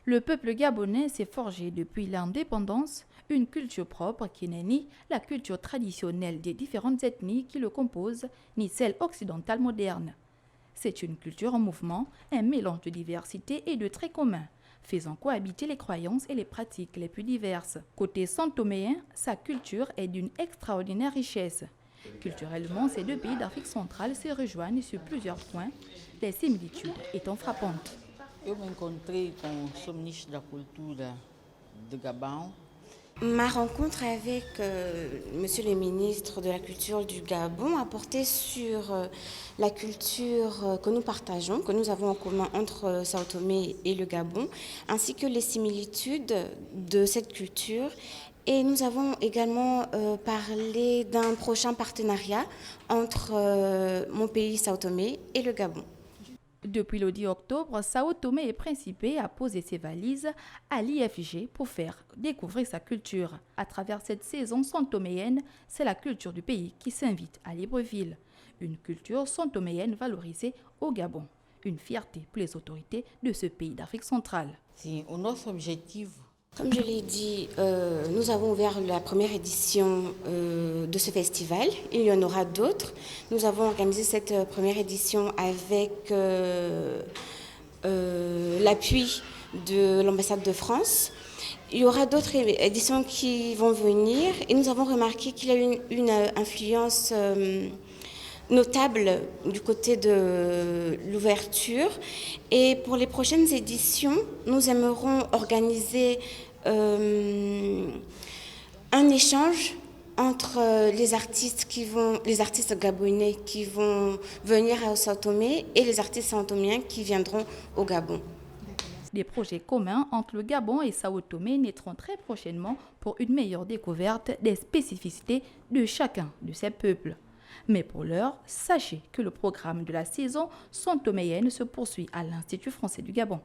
Le peuple gabonais s'est forgé depuis l'indépendance une culture propre qui n'est ni la culture traditionnelle des différentes ethnies qui le composent, ni celle occidentale moderne. C'est une culture en mouvement, un mélange de diversité et de traits communs, faisant cohabiter les croyances et les pratiques les plus diverses. Côté santoméen, sa culture est d'une extraordinaire richesse. Culturellement, ces deux pays d'Afrique centrale se rejoignent sur plusieurs points, les similitudes étant frappantes. Eu me encontrei com o ministro da Cultura de Gabão. Ma rencontre avec Monsieur le ministre de la Culture du Gabon a porté sur la culture que nous partageons, que nous avons en commun entre Sao Tomé et le Gabon, ainsi que les similitudes de cette culture. Et nous avons également parlé d'un prochain partenariat entre mon pays Sao Tomé et le Gabon. Depuis le 10 octobre, Sao Tomé et Principe a posé ses valises à l'IFG pour faire découvrir sa culture. À travers cette saison santoméenne, c'est la culture du pays qui s'invite à Libreville. Une culture santoméenne valorisée au Gabon. Une fierté pour les autorités de ce pays d'Afrique centrale. Sim, o nosso objetivo. Comme je l'ai dit, nous avons ouvert la première édition de ce festival. Il y en aura d'autres. Nous avons organisé cette première édition avec l'appui de l'ambassade de France. Il y aura d'autres éditions qui vont venir et nous avons remarqué qu'il y a une influence notable du côté de l'ouverture. Et pour les prochaines éditions, nous aimerons organiser un échange entre les artistes gabonais qui vont venir à Sao Tomé et les artistes santomiens qui viendront au Gabon. Des projets communs entre le Gabon et Sao Tomé naîtront très prochainement pour une meilleure découverte des spécificités de chacun de ces peuples. Mais pour l'heure, sachez que le programme de la saison santoméenne se poursuit à l'Institut français du Gabon.